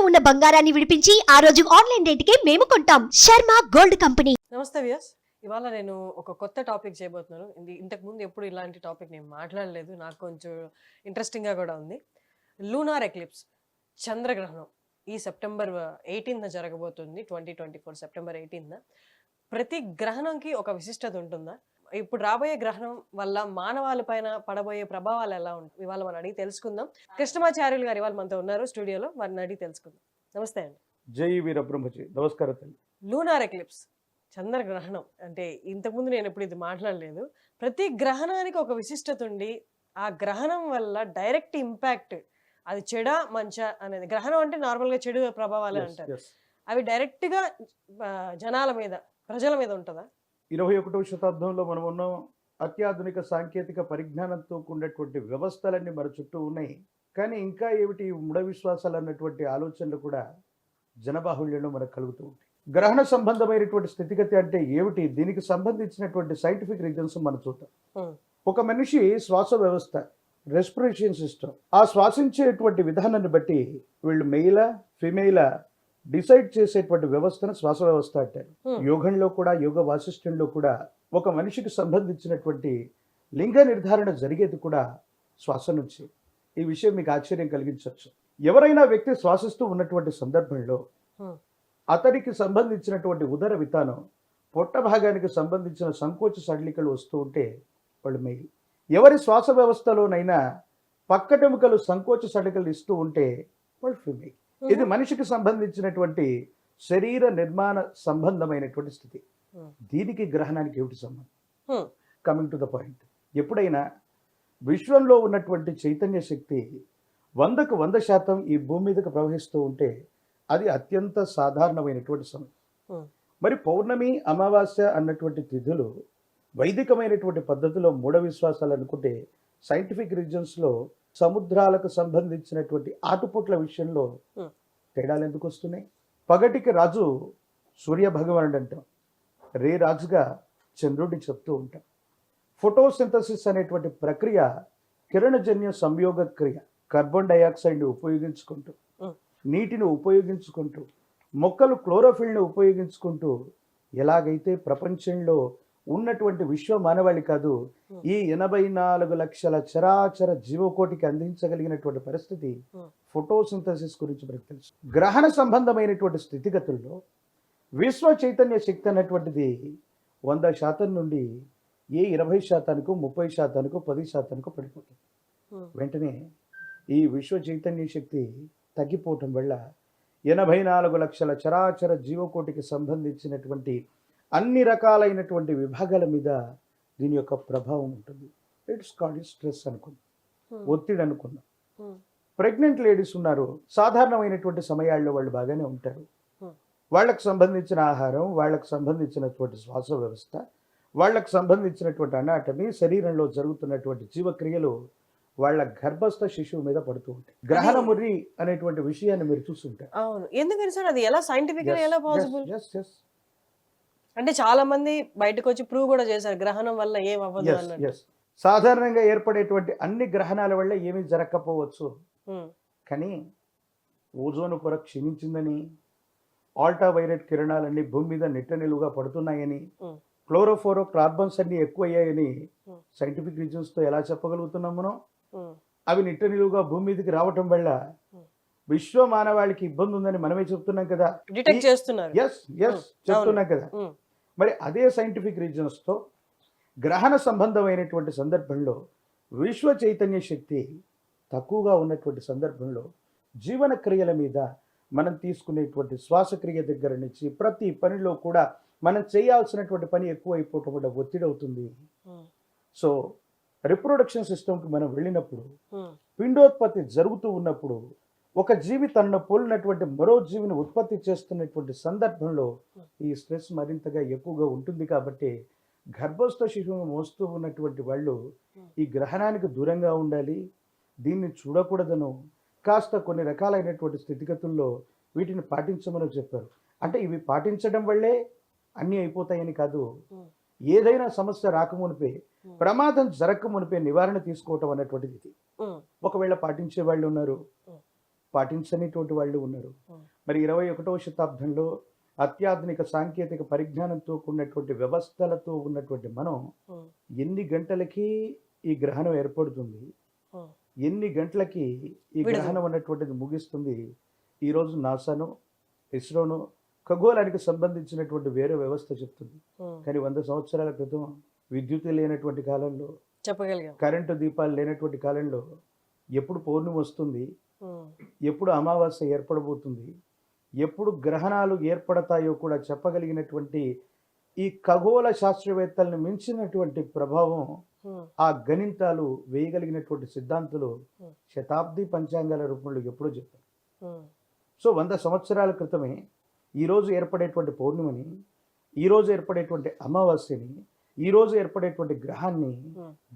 ఉన్న బంగారాన్ని విడిపించి ఆ రోజు ఆన్లైన్ రేటుకే మేము కొంటాం. Sharma gold company. నమస్తే వ్యూయర్స్. ఇవాళ నేను ఒక కొత్త టాపిక్ చేయబోతున్నాను. ఇంతకు ముందు ఎప్పుడు ఇలాంటి టాపిక్ నేను మాట్లాడలేదు. నాకు కొంచెం ఇంట్రెస్టింగ్గా కూడా ఉంది. లూనార్ ఎక్లిప్స్, చంద్రగ్రహణం ఈ సెప్టెంబర్ 18న జరగబోతుంది. 2024 సెప్టెంబర్ 18న. ప్రతి గ్రహణంకి ఒక విశిష్టత ఉంటుందా? ఇప్పుడు రాబోయే గ్రహణం వల్ల మానవాళి పైన పడబోయే ప్రభావాలు ఎలా ఉంటాయి? ఇవాళ మనం అడిగి తెలుసుకుందాం. కృష్ణమాచార్యులు గారు ఇవాళ మనతో ఉన్నారు స్టూడియోలో. వారిని అడిగి తెలుసుకుందాం. నమస్తే అండి. జై వీరబ్రహ్మజీ. నమస్కారం తల్లి. లూనార్ ఎక్లిప్స్, చంద్రగ్రహణం అంటే ఇంతకుముందు నేను ఎప్పుడు ఇది మాట్లాడలేదు. ప్రతి గ్రహణానికి ఒక విశిష్టత ఉండి ఆ గ్రహణం వల్ల డైరెక్ట్ ఇంపాక్ట్, అది చెడా మంచా అనేది. గ్రహణం అంటే నార్మల్గా చెడు ప్రభావాలే అంటారు. అవి డైరెక్ట్గా జనాల మీద, ప్రజల మీద ఉంటుందా? 21వ శతాబ్దంలో మనం ఉన్నాం. అత్యాధునిక సాంకేతిక పరిజ్ఞానంతో కూడినటువంటి వ్యవస్థలన్నీ మన చుట్టూ ఉన్నాయి. కానీ ఇంకా ఏమిటి మూఢ విశ్వాసాలు అన్నటువంటి ఆలోచనలు కూడా జనబాహుళ్యంలో మనకు కలుగుతూ ఉంటాయి. గ్రహణ సంబంధమైనటువంటి స్థితిగతి అంటే ఏమిటి? దీనికి సంబంధించినటువంటి సైంటిఫిక్ రీజన్స్ మనం చూద్దాం. ఒక మనిషి శ్వాస వ్యవస్థ, రెస్పిరేషన్ సిస్టమ్, ఆ శ్వాసించేటువంటి విధానాన్ని బట్టి వీళ్ళు మెయిలా ఫిమేలా డిసైడ్ చేసేటువంటి వ్యవస్థను శ్వాస వ్యవస్థ అంటారు. యోగంలో కూడా, యోగ వాసిష్ఠంలో కూడా ఒక మనిషికి సంబంధించినటువంటి లింగ నిర్ధారణ జరిగేది కూడా శ్వాస నుంచి. ఈ విషయం మీకు ఆశ్చర్యం కలిగించవచ్చు. ఎవరైనా వ్యక్తి శ్వాసిస్తూ ఉన్నటువంటి సందర్భంలో అతడికి సంబంధించినటువంటి ఉదర వితానం, పొట్ట భాగానికి సంబంధించిన సంకోచ సడలికలు వస్తూ ఉంటే వాళ్ళు మెయిల్. ఎవరి శ్వాస వ్యవస్థలోనైనా పక్కటెముకలు సంకోచ సడలికలు ఇస్తూ ఉంటే వాళ్ళు ఫిమేల్. ఇది మనిషికి సంబంధించినటువంటి శరీర నిర్మాణ సంబంధమైనటువంటి స్థితి. దీనికి గ్రహణానికి ఏమిటి సంబంధం? Coming to the point. ఎప్పుడైనా విశ్వంలో ఉన్నటువంటి చైతన్య శక్తి 100కు 100% ఈ భూమి మీదకి ప్రవహిస్తూ ఉంటే అది అత్యంత సాధారణమైనటువంటి సమయం. మరి పౌర్ణమి, అమావాస్య అన్నటువంటి తిథులు వైదికమైనటువంటి పద్ధతిలో మూఢ విశ్వాసాలు అనుకుంటే, సైంటిఫిక్ రీజన్స్లో సముద్రాలకు సంబంధించినటువంటి ఆటుపోట్ల విషయంలో తేడాలు ఎందుకు వస్తున్నాయి? పగటికి రాజు సూర్య భగవానుడు అంటాం, రే రాజుగా చంద్రుడిని చెప్తూ ఉంటాం. ఫోటోసింథసిస్ అనేటువంటి ప్రక్రియ కిరణజన్య సంయోగ క్రియ. కార్బన్ డైఆక్సైడ్ని ఉపయోగించుకుంటూ, నీటిని ఉపయోగించుకుంటూ, మొక్కలు క్లోరోఫిల్ని ఉపయోగించుకుంటూ, ఎలాగైతే ప్రపంచంలో ఉన్నటువంటి విశ్వ మానవాళి కాదు, ఈ 84 లక్షల చరాచర జీవకోటికి అందించగలిగినటువంటి పరిస్థితి ఫోటోసింథసిస్ గురించి మనకు తెలుసు. గ్రహణ సంబంధమైనటువంటి స్థితిగతుల్లో విశ్వ చైతన్య శక్తి అన్నటువంటిది 100% నుండి 20%, 30%, 10% పడిపోతుంది. వెంటనే ఈ విశ్వ చైతన్య శక్తి తగ్గిపోవటం వల్ల 84 లక్షల చరాచర జీవకోటికి సంబంధించినటువంటి అన్ని రకాలైనటువంటి విభాగాల మీద దీని యొక్క ప్రభావం ఉంటుంది. ఇట్స్ కాల్డ్ స్ట్రెస్ అనుకుందాం, ఒత్తిడి అనుకుందాం. ప్రెగ్నెంట్ లేడీస్ ఉన్నారు, సాధారణమైనటువంటి సమయాల్లో వాళ్ళు బాగానే ఉంటారు. వాళ్ళకు సంబంధించిన ఆహారం, వాళ్ళకు సంబంధించినటువంటి శ్వాస వ్యవస్థ, వాళ్ళకు సంబంధించినటువంటి అనాటమీ, శరీరంలో జరుగుతున్నటువంటి జీవక్రియలు వాళ్ళ గర్భస్థ శిశువు మీద పడుతూ ఉంటాయి. గ్రహణ ముర్రి అనేటువంటి విషయాన్ని మీరు చూస్తుంటారు. అవును, ఎందుకని సార్ అది ఎలా సైంటిఫిక్ ఎలా పాసిబుల్? అంటే చాలా మంది బయటకు వచ్చి ప్రూవ్ కూడా చేశారు గ్రహణం వల్ల ఏం అవ్వదు అన్నట్టు. సాధారణంగా ఏర్పడేటువంటి అన్ని గ్రహణాల వల్ల ఏమీ జరగకపోవచ్చు, కానీ ఓజోను పొర క్షీణించిందని, ఆల్ట్రావైలెట్ కిరణాలన్నీ భూమి మీద నిట్ట నిలువుగా పడుతున్నాయని, క్లోరోఫోరో కార్బన్స్ అన్ని ఎక్కువయ్యాయని సైంటిఫిక్ రీజన్స్ తో ఎలా చెప్పగలుగుతున్నాం మనం? అవి నిట్ట నిలువుగా భూమి మీదకి రావటం వల్ల విశ్వ మానవాళికి ఇబ్బంది ఉందని మనమే చెప్తున్నాం కదా, డిటెక్ట్ చేస్తున్నారు. చెప్తున్నాం కదా. మరి అదే సైంటిఫిక్ రీజన్స్ తో గ్రహణ సంబంధమైనటువంటి సందర్భంలో విశ్వ చైతన్య శక్తి తక్కువగా ఉన్నటువంటి సందర్భంలో జీవన క్రియల మీద, మనం తీసుకునేటువంటి శ్వాసక్రియ దగ్గర నుంచి ప్రతి పనిలో కూడా మనం చేయాల్సినటువంటి పని ఎక్కువ అయిపోవటం వల్ల ఒత్తిడి అవుతుంది. సో రిప్రొడక్షన్ సిస్టమ్కి మనం వెళ్ళినప్పుడు, పిండోత్పత్తి జరుగుతూ ఉన్నప్పుడు, ఒక జీవి తనను పోలినటువంటి మరో జీవిని ఉత్పత్తి చేస్తున్నటువంటి సందర్భంలో ఈ స్ట్రెస్ మరింతగా ఎక్కువగా ఉంటుంది. కాబట్టి గర్భస్థ శిశువును మోస్తూ ఉన్నటువంటి వాళ్ళు ఈ గ్రహణానికి దూరంగా ఉండాలి, దీన్ని చూడకూడదను, కాస్త కొన్ని రకాలైనటువంటి స్థితిగతుల్లో వీటిని పాటించమని చెప్పారు. అంటే ఇవి పాటించడం వల్లే అన్నీ అయిపోతాయని కాదు. ఏదైనా సమస్య రాకమునిపే, ప్రమాదం జరగకమునిపే నివారణ తీసుకోవటం అన్నటువంటిది ఇది. ఒకవేళ పాటించే వాళ్ళు ఉన్నారు, పాటించనిటువంటి వాళ్ళు ఉన్నారు. మరి 21వ శతాబ్దంలో అత్యాధునిక సాంకేతిక పరిజ్ఞానంతో కూడినటువంటి వ్యవస్థలతో ఉన్నటువంటి మనం ఎన్ని గంటలకి ఈ గ్రహణం ఏర్పడుతుంది, ఎన్ని గంటలకి ఈ గ్రహణం అన్నటువంటిది ముగిస్తుంది, ఈరోజు నాసాను ఇస్రోను ఖగోళానికి సంబంధించినటువంటి వేరే వ్యవస్థ చెప్తుంది. కానీ 100 సంవత్సరాల క్రితం విద్యుత్ లేనటువంటి కాలంలో, చెప్పగలిగాం. కరెంటు దీపాలు లేనటువంటి కాలంలో ఎప్పుడు పౌర్ణమి వస్తుంది, ఎప్పుడు అమావాస్య ఏర్పడబోతుంది, ఎప్పుడు గ్రహణాలు ఏర్పడతాయో కూడా చెప్పగలిగినటువంటి ఈ ఖగోళ శాస్త్రవేత్తలను మించినటువంటి ప్రభావం ఆ గణితాలు వేయగలిగినటువంటి సిద్ధాంతులు శతాబ్ది పంచాంగాల రూపంలో ఎప్పుడో చెప్పారు. సో 100 సంవత్సరాల క్రితమే ఈరోజు ఏర్పడేటువంటి పౌర్ణమిని, ఈరోజు ఏర్పడేటువంటి అమావాస్యని, ఈరోజు ఏర్పడేటువంటి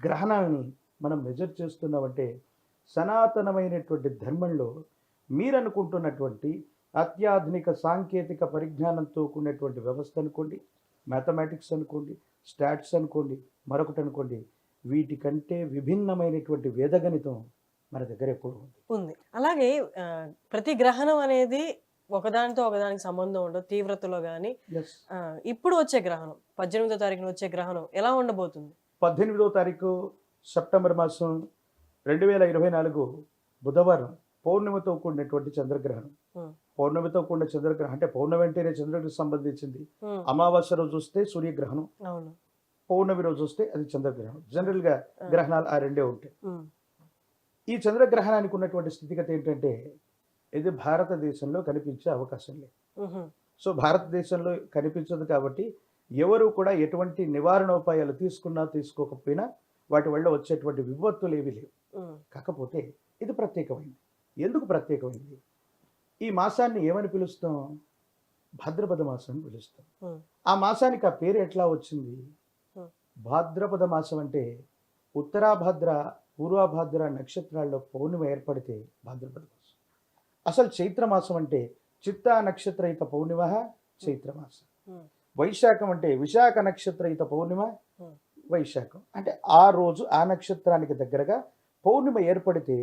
గ్రహణాన్ని మనం మెజర్ చేస్తున్నామంటే సనాతనమైనటువంటి ధర్మంలో మీరు అనుకుంటున్నటువంటి అత్యాధునిక సాంకేతిక పరిజ్ఞానంతో కూడినటువంటి వ్యవస్థ అనుకోండి, మ్యాథమెటిక్స్ అనుకోండి, స్టాట్స్ అనుకోండి, మరొకటి అనుకోండి, వీటికంటే విభిన్నమైనటువంటి వేదగణితం మన దగ్గర ఎప్పుడు ఉంది. అలాగే ప్రతి గ్రహణం అనేది ఒకదానితో ఒకదానికి సంబంధం ఉండదు తీవ్రతలో కానీ. ఇప్పుడు వచ్చే గ్రహణం 18వ తారీఖున వచ్చే గ్రహణం ఎలా ఉండబోతుంది? 18వ తారీఖు సెప్టెంబర్ మాసం 2024 బుధవారం పౌర్ణమితో కూడినటువంటి చంద్రగ్రహణం. పౌర్ణమితో కూడిన చంద్రగ్రహణం అంటే పౌర్ణమి అంటేనే చంద్రుడికి సంబంధించింది. అమావాస్య రోజు వస్తే సూర్యగ్రహణం, పౌర్ణమి రోజు వస్తే అది చంద్రగ్రహణం. జనరల్ గా గ్రహణాలు ఆ రెండే ఉంటాయి. ఈ చంద్రగ్రహణానికి ఉన్నటువంటి స్థితిగతి ఏంటంటే ఇది భారతదేశంలో కనిపించే అవకాశం లేదు. సో భారతదేశంలో కనిపించదు కాబట్టి ఎవరు కూడా ఎటువంటి నివారణోపాయాలు తీసుకున్నా తీసుకోకపోయినా వాటి వల్ల వచ్చేటువంటి విపత్తులు ఏవి లేవు. కాకపోతే ఇది ప్రత్యేకమైంది. ఎందుకు ప్రత్యేకమైంది? ఈ మాసాన్ని ఏమని పిలుస్తాం? భాద్రపద మాసం అని పిలుస్తాం. ఆ మాసానికి ఆ పేరు ఎట్లా వచ్చింది? భాద్రపద మాసం అంటే ఉత్తరాభాద్ర పూర్వభాద్ర నక్షత్రాల్లో పౌర్ణమి ఏర్పడితే భాద్రపద మాసం. అసలు చైత్రమాసం అంటే చిత్తా నక్షత్రయుత పౌర్ణిమ చైత్రమాసం. వైశాఖం అంటే విశాఖ నక్షత్రయుత పౌర్ణిమ వైశాఖం. అంటే ఆ రోజు ఆ నక్షత్రానికి దగ్గరగా పౌర్ణిమ ఏర్పడితే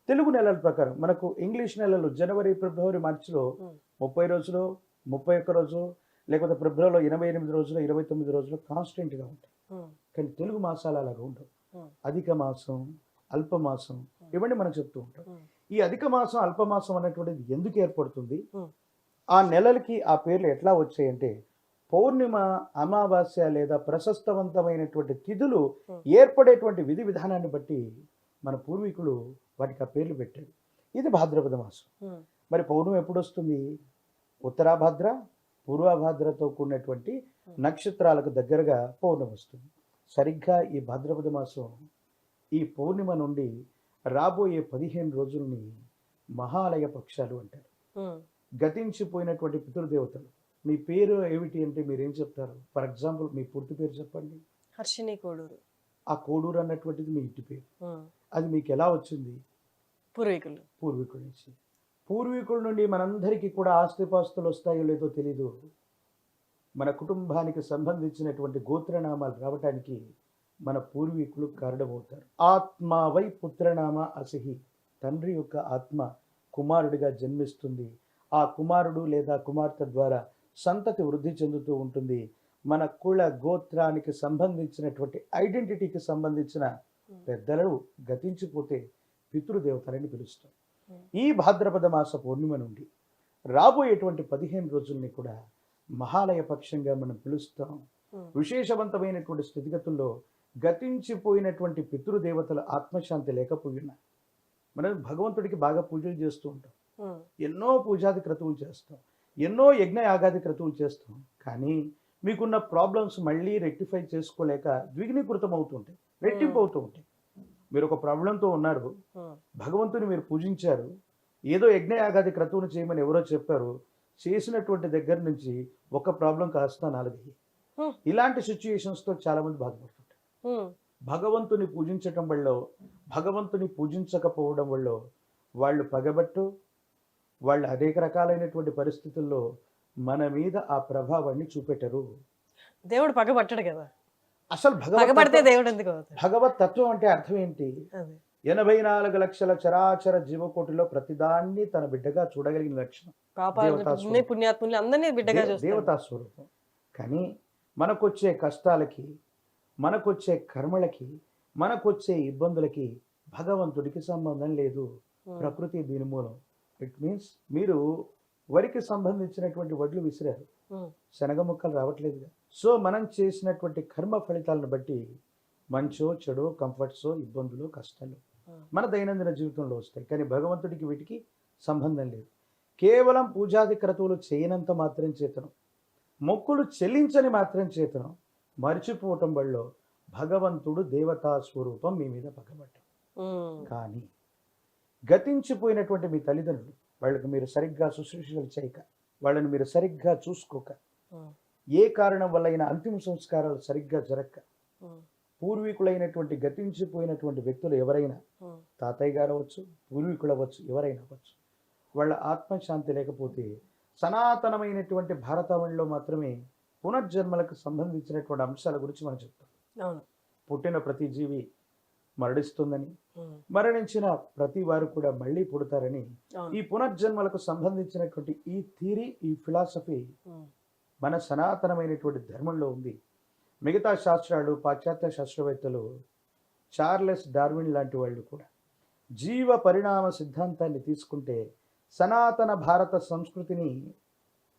తెలుగు నెలల ప్రకారం మనకు ఇంగ్లీష్ నెలలు జనవరి, ఫిబ్రవరి, మార్చిలో 30 రోజులు, 31 రోజు, లేకపోతే ఫిబ్రవరిలో 28 రోజులు, 29 రోజులు కాన్స్టెంట్గా ఉంటాయి. కానీ తెలుగు మాసాలు అలాగా ఉండవు. అధిక మాసం, అల్పమాసం ఇవన్నీ మనం చెప్తూ ఉంటాం. ఈ అధిక మాసం, అల్పమాసం అనేటువంటిది ఎందుకు ఏర్పడుతుంది? ఆ నెలలకి ఆ పేర్లు ఎట్లా వచ్చాయంటే పౌర్ణిమ, అమావాస్య లేదా ప్రశస్తవంతమైనటువంటి తిథులు ఏర్పడేటువంటి విధి విధానాన్ని బట్టి మన పూర్వీకులు వాటికి ఆ పేర్లు పెట్టారు. ఇది భాద్రపద మాసం. మరి పౌర్ణమి ఎప్పుడు వస్తుంది? ఉత్తరాభాద్ర పూర్వభాద్రతో కూడినటువంటి నక్షత్రాలకు దగ్గరగా పౌర్ణమి వస్తుంది. సరిగ్గా ఈ భాద్రపద మాసం ఈ పౌర్ణిమ నుండి రాబోయే 15 రోజుల్ని మహాలయ పక్షాలు అంటారు. గతించిపోయినటువంటి పితృదేవతలు. మీ పేరు ఏమిటి అంటే మీరేం చెప్తారు? ఫర్ ఎగ్జాంపుల్ మీ పూర్తి పేరు చెప్పండి. హర్షిని కోడూరు. ఆ కోడూరు అన్నటువంటిది మీ ఇంటి పేరు. అది మీకు ఎలా వచ్చింది? పూర్వీకుల నుంచి. పూర్వీకుల నుండి మనందరికీ కూడా ఆస్తిపాస్తులు వస్తాయో లేదో తెలీదు. మన కుటుంబానికి సంబంధించినటువంటి గోత్రనామాలు రావటానికి మన పూర్వీకులు కారణమవుతారు. ఆత్మావై పుత్రనామ అసిహి. తండ్రి యొక్క ఆత్మ కుమారుడిగా జన్మిస్తుంది. ఆ కుమారుడు లేదా కుమార్తె ద్వారా సంతతి వృద్ధి చెందుతూ ఉంటుంది. మన కుల గోత్రానికి సంబంధించినటువంటి ఐడెంటిటీకి సంబంధించిన పెద్దలు గతించిపోతే పితృదేవతలని పిలుస్తాం. ఈ భాద్రపద మాస పౌర్ణిమ నుండి రాబోయేటువంటి 15 రోజుల్ని కూడా మహాలయ పక్షంగా మనం పిలుస్తాం. విశేషవంతమైనటువంటి స్థితిగతుల్లో గతించిపోయినటువంటి పితృదేవతల ఆత్మశాంతి లేకపోయినా మనం భగవంతుడికి బాగా పూజలు చేస్తూ ఉంటాం. ఎన్నో పూజాది క్రతువులు చేస్తాం, ఎన్నో యజ్ఞ యాగాది క్రతువులు చేస్తాం. కానీ మీకున్న ప్రాబ్లమ్స్ మళ్ళీ రెక్టిఫై చేసుకోలేక ద్విగుణీకృతం అవుతుంటాయి, రెట్టింపు అవుతూ ఉంటాయి. మీరు ఒక ప్రాబ్లంతో ఉన్నారు, భగవంతుని మీరు పూజించారు, ఏదో యజ్ఞ యాగాది క్రతువును చేయమని ఎవరో చెప్పారు, చేసినటువంటి దగ్గర నుంచి ఒక ప్రాబ్లం కాస్త 4. ఇలాంటి సిచ్యుయేషన్స్తో చాలా మంది బాధపడుతుంటారు. భగవంతుని పూజించటం వల్ల, భగవంతుని పూజించకపోవడం వల్ల వాళ్ళు పగబట్టు, వాళ్ళు అనేక రకాలైనటువంటి పరిస్థితుల్లో మన మీద ఆ ప్రభావాన్ని చూపెట్టరు. దేవుడు పగబట్టడు కదా. అసలు పగబడితే దేవుడు ఎందుకు అవుతాడు? భగవత్ తత్వం అంటే అర్థం ఏంటి? 84 లక్షల చరాచర జీవకోటిలో ప్రతిదాన్ని తన బిడ్డగా చూడగలిగిన లక్షణం దేవతా స్వరూపం. పుణ్యాత్ముల్ని అందరినీ బిడ్డగా చూస్తారు. దేవతా స్వరూపం. కానీ మనకొచ్చే కష్టాలకి, మనకొచ్చే కర్మలకి, మనకొచ్చే ఇబ్బందులకి భగవంతుడికి సంబంధం లేదు. ప్రకృతి దీని మూలం. ఇట్ మీన్స్ మీరు వరికి సంబంధించినటువంటి వడ్లు విసిరారు, శనగ ముక్కలు రావట్లేదుగా. సో మనం చేసినటువంటి కర్మ ఫలితాలను బట్టి మంచో చెడో, కంఫర్ట్సో, ఇబ్బందులు, కష్టాలు మన దైనందిన జీవితంలో వస్తాయి. కానీ భగవంతుడికి వీటికి సంబంధం లేదు. కేవలం పూజాది క్రతువులు చేయనంత మాత్రం చేతనం, మొక్కులు చెల్లించని మాత్రం చేతనం మర్చిపోవటం వల్ల భగవంతుడు దేవతా స్వరూపం మీ మీద పగబట్టాం. కానీ గతించిపోయినటువంటి మీ తల్లిదండ్రులు, వాళ్ళకి మీరు సరిగ్గా శుశ్రూషలు చేయక, వాళ్ళని మీరు సరిగ్గా చూసుకోక, ఏ కారణం వల్ల అంతిమ సంస్కారాలు సరిగ్గా జరగక, పూర్వీకులైనటువంటి గతించిపోయినటువంటి వ్యక్తులు ఎవరైనా, తాతయ్య గారు అవ్వచ్చు, పూర్వీకులు అవ్వచ్చు, ఎవరైనా అవ్వచ్చు, వాళ్ళ ఆత్మశాంతి లేకపోతే సనాతనమైనటువంటి భారతావనిలో మాత్రమే పునర్జన్మలకు సంబంధించినటువంటి అంశాల గురించి మనం చెప్తాం. పుట్టిన ప్రతి జీవి మరణిస్తుందని, మరణించిన ప్రతి వారు కూడా మళ్ళీ పుడతారని, ఈ పునర్జన్మలకు సంబంధించినటువంటి ఈ థియరీ, ఈ ఫిలాసఫీ మన సనాతనమైనటువంటి ధర్మంలో ఉంది. మిగతా శాస్త్రాలు, పాశ్చాత్య శాస్త్రవేత్తలు, చార్లెస్ డార్విన్ లాంటి వాళ్ళు కూడా జీవ పరిణామ సిద్ధాంతాన్ని తీసుకుంటే సనాతన భారత సంస్కృతిని,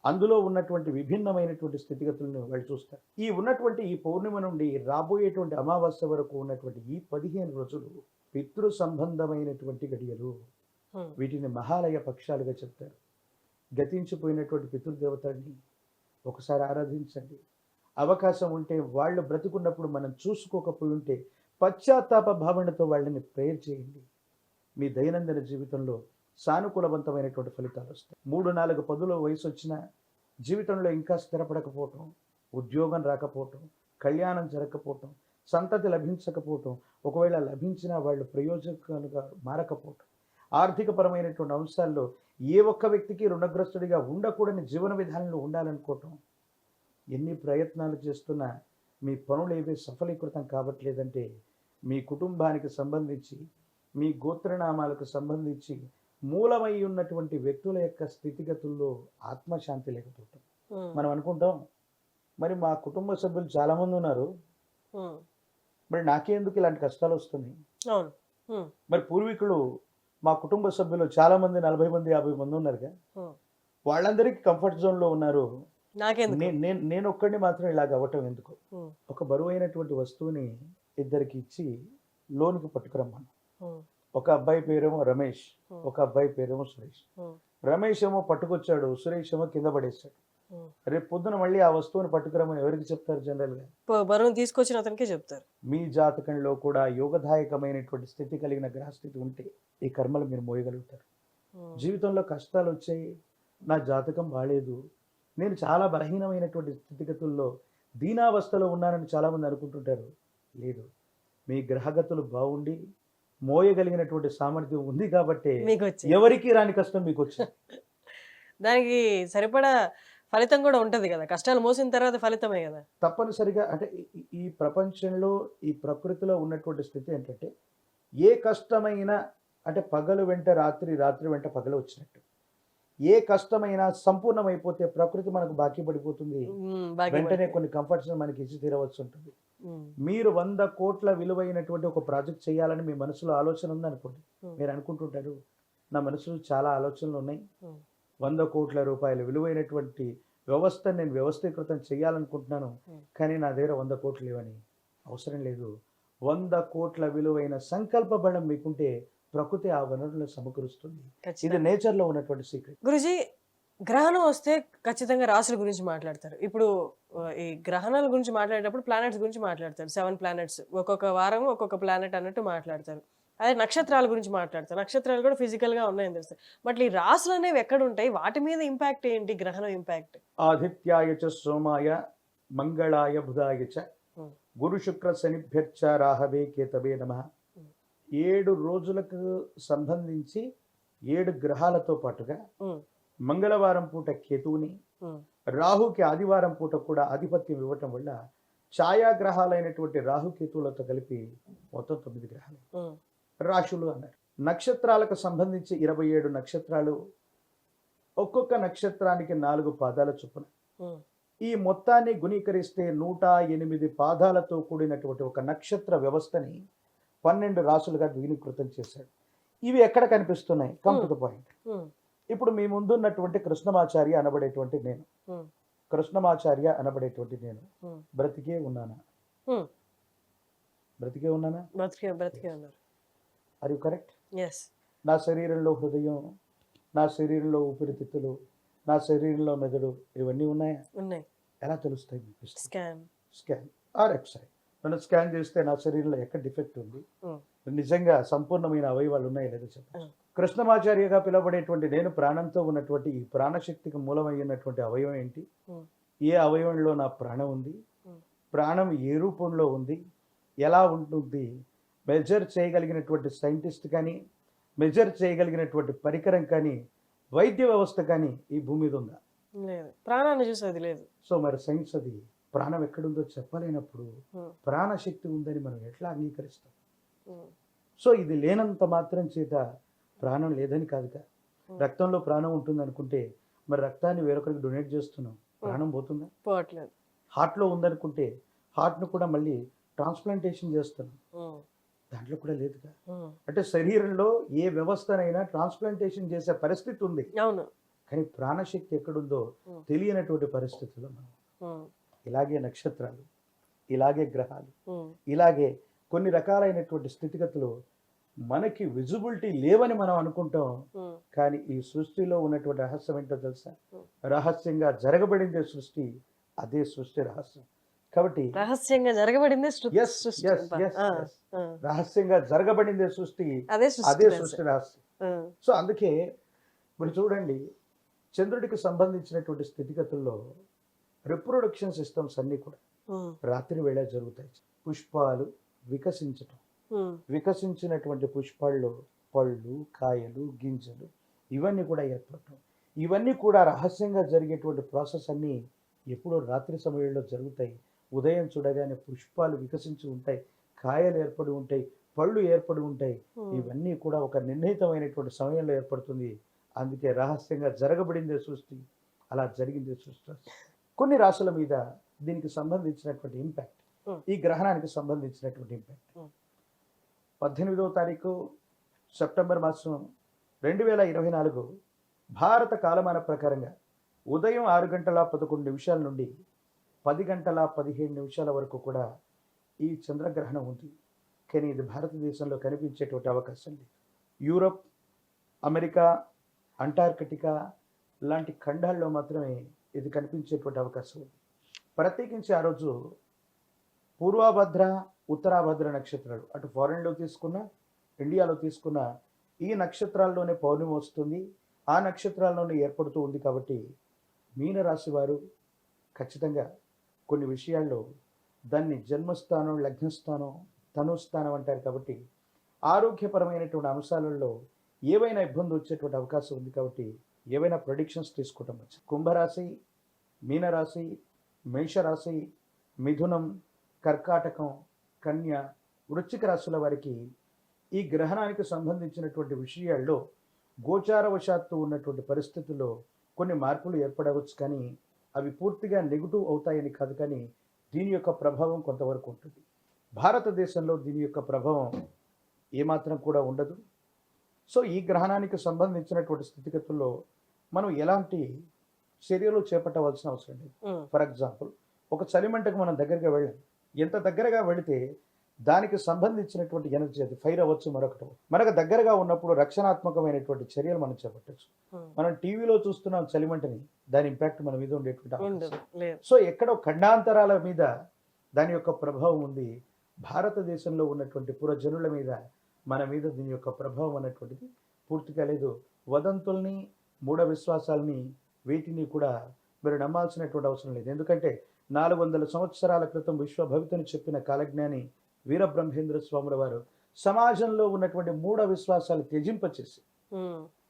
అందులో ఉన్నటువంటి విభిన్నమైనటువంటి స్థితిగతులను వాళ్ళు చూస్తారు. ఈ ఉన్నటువంటి ఈ పౌర్ణిమ నుండి రాబోయేటువంటి అమావాస్య వరకు ఉన్నటువంటి ఈ 15 రోజులు పితృ సంబంధమైనటువంటి గడియలు. వీటిని మహాలయ పక్షాలుగా చెప్తారు. గతించిపోయినటువంటి పితృదేవతల్ని ఒకసారి ఆరాధించండి. అవకాశం ఉంటే వాళ్ళు బ్రతికున్నప్పుడు మనం చూసుకోకపోయి ఉంటే పశ్చాత్తాప భావనతో వాళ్ళని ప్రేయర్ చేయండి. మీ దైనందిన జీవితంలో సానుకూలవంతమైనటువంటి ఫలితాలు వస్తాయి. 3-4 పదుల వయసు వచ్చినా జీవితంలో ఇంకా స్థిరపడకపోవటం, ఉద్యోగం రాకపోవటం, కళ్యాణం జరగకపోవటం, సంతతి లభించకపోవటం, ఒకవేళ లభించినా వాళ్ళు ప్రయోజకులుగా మారకపోవటం, ఆర్థికపరమైనటువంటి అంశాల్లో ఏ ఒక్క వ్యక్తికి రుణగ్రస్తుడిగా ఉండకూడని జీవన విధానంలో ఉండాలనుకోవటం, ఎన్ని ప్రయత్నాలు చేస్తున్నా మీ పనులు ఏవీ సఫలీకృతం కావట్లేదంటే మీ కుటుంబానికి సంబంధించి, మీ గోత్రనామాలకు సంబంధించి మూలమై ఉన్నటువంటి వ్యక్తుల యొక్క స్థితిగతుల్లో ఆత్మశాంతి లేకపోవటం. మనం అనుకుంటాం, మరి మా కుటుంబ సభ్యులు చాలా మంది ఉన్నారు, మరి నాకెందుకు ఇలాంటి కష్టాలు వస్తున్నాయి? మరి పూర్వీకులు, మా కుటుంబ సభ్యులు చాలా మంది, 40 మంది 50 మంది ఉన్నారుగా, వాళ్ళందరికీ కంఫర్ట్ జోన్ లో ఉన్నారు, నేను ఒక్కడిని మాత్రం ఇలాగ అవ్వటం ఎందుకు? ఒక బరువైనటువంటి వస్తువుని ఇద్దరికి ఇచ్చి లోనికి పట్టుకురమ్మను. ఒక అబ్బాయి పేరేమో రమేష్, ఒక అబ్బాయి పేరేమో సురేష్. రమేష్ ఏమో పట్టుకొచ్చాడు, సురేష్ ఏమో కింద పడేశాడు. రేపు పొద్దున మళ్ళీ ఆ వస్తువుని పట్టుకురమ్మని ఎవరికి చెప్తారు? జనరల్ గా బరువును తీసుకొచ్చిన అతనికే చెప్తారు. మీ జాతకంలో కూడా యోగదాయకమైనటువంటి స్థితి కలిగిన గ్రహస్థితి ఉంటే ఈ కర్మలు మీరు మోయగలుగుతారు. జీవితంలో కష్టాలు వచ్చాయి, నా జాతకం బాలేదు, నేను చాలా బలహీనమైనటువంటి స్థితిగతుల్లో దీనావస్థలో ఉన్నానని చాలామంది అనుకుంటుంటారు. లేదు, మీ గ్రహగతులు బాగుండి మోయగలిగినటువంటి సామర్థ్యం ఉంది కాబట్టి ఎవరికి రాని కష్టం మీకు వచ్చింది. దానికి సరిపడా ఫలితం కూడా ఉంటది కదా, కష్టాలు మోసిన తర్వాత ఫలితమే కదా. తప్పనిసరిగా. అంటే ఈ ప్రపంచంలో, ఈ ప్రకృతిలో ఉన్నటువంటి స్థితి ఏంటంటే, ఏ కష్టమైనా అంటే పగలు వెంట రాత్రి, రాత్రి వెంట పగలు వచ్చినట్టు, ఏ కష్టమైనా సంపూర్ణమైపోతే ప్రకృతి మనకు బాకీ పడిపోతుంది. వెంటనే కొన్ని కంఫర్ట్స్ మనకి ఇచ్చి తీరవచ్చు ఉంటుంది. మీరు 100 కోట్ల విలువైనటువంటి ఒక ప్రాజెక్ట్ చేయాలని మీ మనసులో ఆలోచన ఉందనుకోండి, మీరు అనుకుంటుంటారు, నా మనసులో చాలా ఆలోచనలు ఉన్నాయి, 100 కోట్ల రూపాయల విలువైనటువంటి వ్యవస్థను నేను వ్యవస్థీకృతం చేయాలనుకుంటున్నాను, కానీ నా దగ్గర 100 కోట్లు లేవని. అవసరం లేదు. 100 కోట్ల విలువైన సంకల్ప బలం మీకుంటే ప్రకృతి ఆ వనరులను సమకూరుస్తుంది. ఇది నేచర్ లో ఉన్నటువంటి సీక్రెట్. గురుజీ, గ్రహణం వస్తే ఖచ్చితంగా రాశుల గురించి మాట్లాడతారు. ఇప్పుడు ఈ గ్రహణాల గురించి మాట్లాడేటప్పుడు ప్లానెట్స్ గురించి మాట్లాడతారు. 7 ప్లానెట్స్, ఒక్కొక్క వారం ఒక్కొక్క ప్లానెట్ అన్నట్టు మాట్లాడతారు. అదే నక్షత్రాల గురించి మాట్లాడతారు. నక్షత్రాలు కూడా ఫిజికల్ గా ఉన్నాయని తెలుస్తాయి. బట్ ఈ రాశులు అనేవి ఎక్కడ ఉంటాయి, వాటి మీద ఇంపాక్ట్ ఏంటి, గ్రహణం ఇంపాక్ట్? ఆదిత్యాయ చ సోమాయ మంగళాయ బుధాయ చ గురు శుక్ర శనిభ్యర్చ రాహవే కేతవే నమః. 7 రోజులకు సంబంధించి 7 గ్రహాలతో పాటుగా మంగళవారం పూట కేతువుని, రాహుకి ఆదివారం పూట కూడా ఆధిపత్యం ఇవ్వటం వల్ల ఛాయాగ్రహాలైనటువంటి రాహుకేతువులతో కలిపి మొత్తం 9 గ్రహాలు. రాశులు అన్నారు. నక్షత్రాలకు సంబంధించి 27 నక్షత్రాలు, ఒక్కొక్క నక్షత్రానికి 4 పాదాల చొప్పున. ఉమ్, ఈ మొత్తాన్ని గుణీకరిస్తే 108 పాదాలతో కూడినటువంటి ఒక నక్షత్ర వ్యవస్థని 12 రాసులుగా ద్విగుణీకృతం చేశాడు. ఇవి ఎక్కడ కనిపిస్తున్నాయి? Come to the point. Um, ఇప్పుడు మీ ముందున్నటువంటి కృష్ణమాచార్య అనబడేటువంటి నేను, ఉమ్, కృష్ణమాచార్య అనబడేటువంటి నేను ఉమ్, బ్రతికే ఉన్నానా? ఉమ్. బ్రతికే ఉన్నానా? బ్రతికే ఉన్నారు. Are you correct? ఎస్. నా శరీరంలో హృదయం, నా శరీరంలో ఊపిరితిత్తులు, నా శరీరంలో మెదడు ఇవన్నీ ఉన్నాయా? ఉన్నాయి. ఎలా తెలుస్తాయి మీకు? Scan or x-ray. నన్ను స్కాన్ చేస్తే నా శరీరంలో ఎక్కడ డిఫెక్ట్ ఉంది, నిజంగా సంపూర్ణమైన అవయవాలు ఉన్నాయా లేదా చెప్పండి. కృష్ణమాచార్యగా పిలువబడేటువంటి నేను ప్రాణంతో ఉన్నటువంటి ఈ ప్రాణశక్తికి మూలమైనటువంటి అవయవం ఏంటి? ఏ అవయవంలో నా ప్రాణం ఉంది? ప్రాణం ఏ రూపంలో ఉంది? ఎలా ఉంటుంది? మెజర్ చేయగలిగినటువంటి సైంటిస్ట్ కానీ, మెజర్ చేయగలిగినటువంటి పరికరం కానీ, వైద్య వ్యవస్థ కానీ ఈ భూమి మీద ఉందా? లేదు. ప్రాణాన్ని చూసేది లేదు. సో మరి సైన్స్ అది ప్రాణం ఎక్కడుందో చెప్పలేనప్పుడు ప్రాణశక్తి ఉందని మనం ఎట్లా అంగీకరిస్తాం? సో ఇది లేనంత మాత్రం చేత ప్రాణం లేదని కాదుగా. రక్తంలో ప్రాణం ఉంటుంది అనుకుంటే మరి రక్తాన్ని వేరొకరికి డొనేట్ చేస్తున్నాం, ప్రాణం పోతుందా? పోవట్లేదు. హార్ట్లో ఉందనుకుంటే హార్ట్ను కూడా మళ్ళీ ట్రాన్స్ప్లాంటేషన్ చేస్తున్నాం, దాంట్లో కూడా లేదుగా. అంటే శరీరంలో ఏ వ్యవస్థనైనా ట్రాన్స్ప్లాంటేషన్ చేసే పరిస్థితి ఉంది, అవును. కానీ ప్రాణశక్తి ఎక్కడుందో తెలియనటువంటి పరిస్థితుల్లో మనం ఇలాగే నక్షత్రాలు, ఇలాగే గ్రహాలు, ఇలాగే కొన్ని రకాలైనటువంటి స్థితిగతులు మనకి విజిబిలిటీ లేవని మనం అనుకుంటాం. కానీ ఈ సృష్టిలో ఉన్నటువంటి రహస్యం ఏంటో తెలుసా? రహస్యంగా జరగబడిందే సృష్టి, అదే సృష్టి రహస్యం. కాబట్టి రహస్యంగా జరగబడిందే రహస్యంగా జరగబడిందే సృష్టి, అదే సృష్టి రహస్యం. సో అందుకే మీరు చూడండి, చంద్రుడికి సంబంధించినటువంటి స్థితిగతుల్లో రిప్రొడక్షన్ సిస్టమ్స్ అన్నీ కూడా రాత్రి వేళ జరుగుతాయి. పుష్పాలు వికసించటం, వికసించినటువంటి పుష్పాల్లో పళ్ళు, కాయలు, గింజలు ఇవన్నీ కూడా ఏర్పడటం, ఇవన్నీ కూడా రహస్యంగా జరిగేటువంటి ప్రాసెస్ అన్నీ ఎప్పుడో రాత్రి సమయంలో జరుగుతాయి. ఉదయం చూడగానే పుష్పాలు వికసించి ఉంటాయి, కాయలు ఏర్పడి ఉంటాయి, పళ్ళు ఏర్పడి ఉంటాయి. ఇవన్నీ కూడా ఒక నిర్ణీతమైనటువంటి సమయంలో ఏర్పడుతుంది. అందుకే రహస్యంగా జరగబడిందే సృష్టి, అలా జరిగిందే సృష్టి. కొన్ని రాశుల మీద దీనికి సంబంధించినటువంటి ఇంపాక్ట్, ఈ గ్రహణానికి సంబంధించినటువంటి ఇంపాక్ట్ 18వ తారీఖు సెప్టెంబర్ మాసం 2024 భారత కాలమాన ప్రకారంగా ఉదయం 6:11 నుండి 10:17 వరకు కూడా ఈ చంద్రగ్రహణం ఉంది. కానీ ఇది భారతదేశంలో కనిపించేటువంటి అవకాశం లేదు. యూరప్, అమెరికా, అంటార్కిటికా లాంటి ఖండాల్లో మాత్రమే ఇది కనిపించేటువంటి అవకాశం ఉంది. ప్రత్యేకించి ఆ రోజు పూర్వభద్ర, ఉత్తరాభద్ర నక్షత్రాలు, అటు ఫారెన్లో తీసుకున్న, ఇండియాలో తీసుకున్న ఈ నక్షత్రాల్లోనే పౌర్ణమి వస్తుంది, ఆ నక్షత్రాల్లోనే ఏర్పడుతూ ఉంది. కాబట్టి మీనరాశి వారు ఖచ్చితంగా కొన్ని విషయాల్లో దాన్ని జన్మస్థానం, లగ్నస్థానం, తనుస్థానం అంటారు. కాబట్టి ఆరోగ్యపరమైనటువంటి అంశాలలో ఏవైనా ఇబ్బంది వచ్చేటువంటి అవకాశం ఉంది. కాబట్టి ఏవైనా ప్రొడిక్షన్స్ తీసుకోవటం మంచిది. కుంభరాశి, మీనరాశి, మేషరాశి, మిథునం, కర్కాటకం, కన్య, వృశ్చిక రాశుల వారికి ఈ గ్రహణానికి సంబంధించినటువంటి విషయాల్లో గోచారవశాత్తు ఉన్నటువంటి పరిస్థితుల్లో కొన్ని మార్పులు ఏర్పడవచ్చు, కానీ అవి పూర్తిగా నెగిటివ్ అవుతాయని కాదు. కానీ దీని యొక్క ప్రభావం కొంతవరకు ఉంటుంది. భారతదేశంలో దీని యొక్క ప్రభావం ఏమాత్రం కూడా ఉండదు. సో ఈ గ్రహణానికి సంబంధించినటువంటి స్థితిగతుల్లో మనం ఎలాంటి చర్యలు చేపట్టవలసిన అవసరం లేదు. ఫర్ ఎగ్జాంపుల్, ఒక చలిమంటకు మనం దగ్గరగా వెళ్ళాం, ఎంత దగ్గరగా వెళితే దానికి సంబంధించినటువంటి ఎనర్జీ అది ఫైర్ అవ్వచ్చు, మరొకటి మనకు దగ్గరగా ఉన్నప్పుడు రక్షణాత్మకమైనటువంటి చర్యలు మనం చేపట్టచ్చు. మనం టీవీలో చూస్తున్నాం చలిమంటని, దాని ఇంపాక్ట్ మన మీద ఉండేటువంటి, సో ఎక్కడో ఖండాంతరాల మీద దాని యొక్క ప్రభావం ఉంది. భారతదేశంలో ఉన్నటువంటి పురజనుల మీద, మన మీద దీని యొక్క ప్రభావం అనేటువంటిది పూర్తిగా లేదు. వదంతుల్ని, మూఢ విశ్వాసాలని, వీటిని కూడా మీరు నమ్మాల్సినటువంటి అవసరం లేదు. ఎందుకంటే 400 సంవత్సరాల క్రితం విశ్వభవితని చెప్పిన కాలజ్ఞాని వీరబ్రహ్మేంద్ర స్వాముల వారు సమాజంలో ఉన్నటువంటి మూఢ విశ్వాసాలు త్యజింపచేసి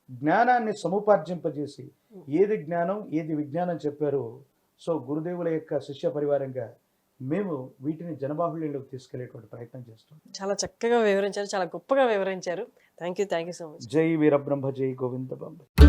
జ్ఞానాన్ని సముపార్జింపజేసి ఏది జ్ఞానం, ఏది విజ్ఞానం చెప్పారు. సో గురుదేవుల యొక్క శిష్య పరివారంగా మేము వీటిని జనబాహుళ్యంలోకి తీసుకెళ్లేటువంటి ప్రయత్నం చేస్తాం. చాలా చక్కగా వివరించారు, చాలా గొప్పగా వివరించారు. Thank you so much. జై వీరబ్రహ్మ, జై గోవింద బాంబే.